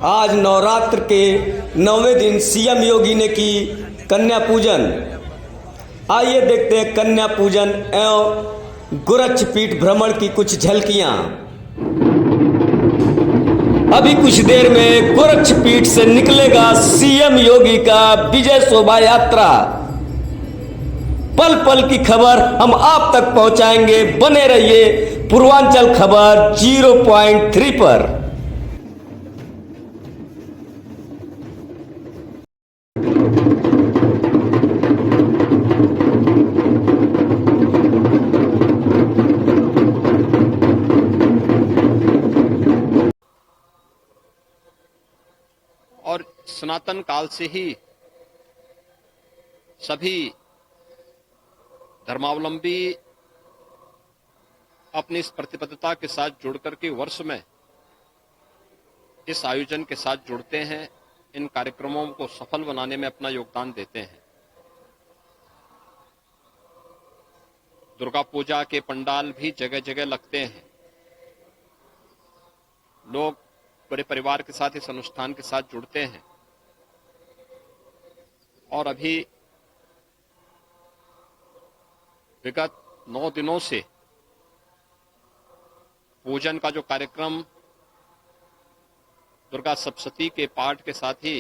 आज नवरात्र के 9वें दिन सीएम योगी ने की कन्या पूजन। आइए देखते हैं कन्या पूजन एवं गोरक्ष पीठ भ्रमण की कुछ झलकियां। अभी कुछ देर में गोरक्ष पीठ से निकलेगा सीएम योगी का विजय शोभा यात्रा। पल पल की खबर हम आप तक पहुंचाएंगे, बने रहिए पूर्वांचल खबर 0.3 पर। और सनातन काल से ही सभी धर्मावलंबी अपनी इस प्रतिबद्धता के साथ जुड़कर के वर्ष में इस आयोजन के साथ जुड़ते हैं, इन कार्यक्रमों को सफल बनाने में अपना योगदान देते हैं। दुर्गा पूजा के पंडाल भी जगह जगह लगते हैं। लोग बड़े परिवार के साथ इस अनुष्ठान के साथ जुड़ते हैं और अभी विगत 9 दिनों से पूजन का जो कार्यक्रम दुर्गा सप्तशती के पाठ के साथ ही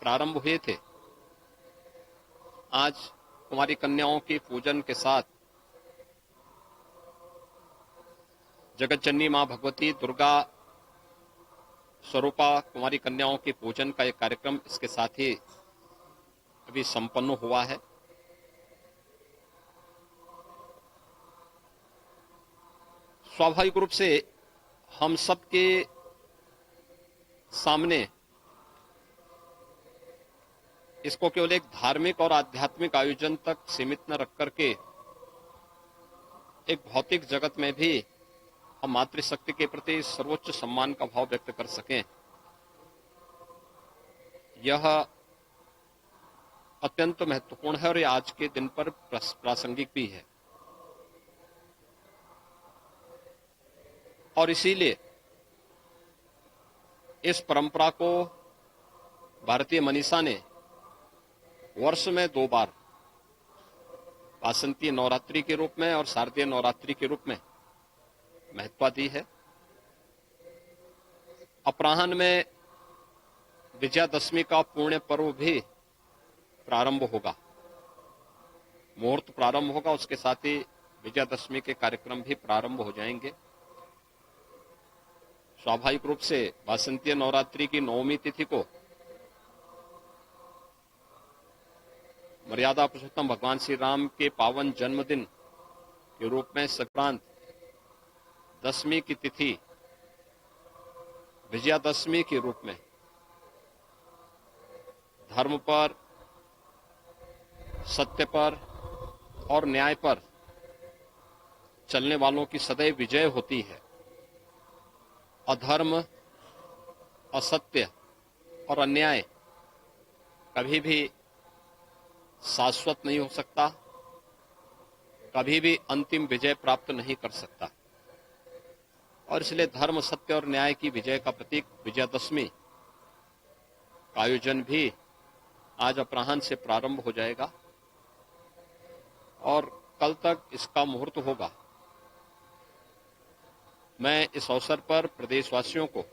प्रारंभ हुए थे, आज कुमारी कन्याओं की पूजन के साथ जगत जननी मां भगवती दुर्गा स्वरूपा कुमारी कन्याओं के पूजन का एक कार्यक्रम इसके साथ ही अभी संपन्न हुआ है। स्वाभाविक रूप से हम सबके सामने इसको केवल एक धार्मिक और आध्यात्मिक आयोजन तक सीमित न रख करके एक भौतिक जगत में भी हम मातृशक्ति के प्रति सर्वोच्च सम्मान का भाव व्यक्त कर सकें, यह अत्यंत महत्वपूर्ण है और ये आज के दिन पर प्रासंगिक भी है। और इसीलिए इस परंपरा को भारतीय मनीषा ने वर्ष में 2 बार वासंती नवरात्रि के रूप में और शारदीय नवरात्रि के रूप में महत्व दी है। अपराह्न में विजयादशमी का पुण्य पर्व भी प्रारंभ होगा, मुहूर्त प्रारंभ होगा, उसके साथ ही विजयादशमी के कार्यक्रम भी प्रारंभ हो जाएंगे। स्वाभाविक रूप से वासंतीय नवरात्रि की 9वीं तिथि को मर्यादा पुरुषोत्तम भगवान श्री राम के पावन जन्मदिन के रूप में संक्रांत 10वीं की तिथि विजयादशमी के रूप में धर्म पर, सत्य पर और न्याय पर चलने वालों की सदैव विजय होती है। अधर्म, असत्य और अन्याय कभी भी शाश्वत नहीं हो सकता, कभी भी अंतिम विजय प्राप्त नहीं कर सकता। और इसलिए धर्म, सत्य और न्याय की विजय का प्रतीक विजयादशमी का आयोजन भी आज अपराह्न से प्रारंभ हो जाएगा और कल तक इसका मुहूर्त होगा। मैं इस अवसर पर प्रदेशवासियों को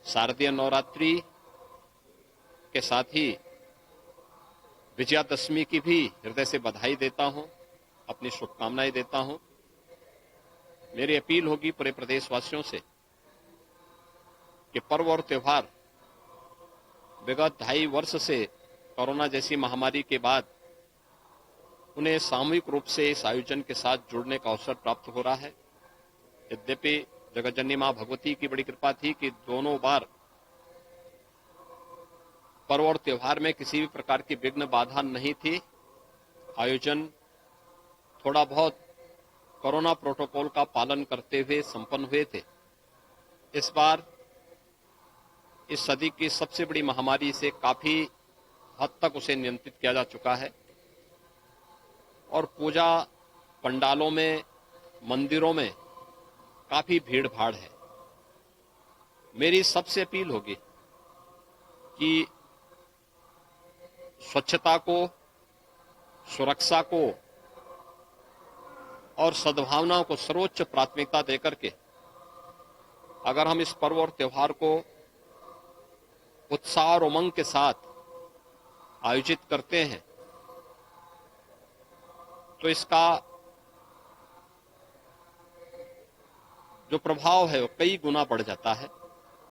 शारदीय नवरात्रि के साथ ही विजयादशमी की भी हृदय से बधाई देता हूं, अपनी शुभकामनाएं देता हूं। मेरी अपील होगी पूरे प्रदेशवासियों से कि पर्व और त्योहार विगत 2.5 वर्ष से कोरोना जैसी महामारी के बाद उन्हें सामूहिक रूप से इस आयोजन के साथ जुड़ने का अवसर प्राप्त हो रहा है। यद्यपि जगत जननी मां भगवती की बड़ी कृपा थी कि दोनों बार पर्व और त्योहार में किसी भी प्रकार की विघ्न बाधा नहीं थी। आयोजन थोड़ा बहुत कोरोना प्रोटोकॉल का पालन करते हुए संपन्न हुए थे। इस बार इस सदी की सबसे बड़ी महामारी से काफी हद तक उसे नियंत्रित किया जा चुका है और पूजा पंडालों में, मंदिरों में काफी भीड़ भाड़ है। मेरी सबसे अपील होगी कि स्वच्छता को, सुरक्षा को और सद्भावनाओं को सर्वोच्च प्राथमिकता देकर के अगर हम इस पर्व और त्योहार को उत्साह और उमंग के साथ आयोजित करते हैं तो इसका जो प्रभाव है वो कई गुना बढ़ जाता है।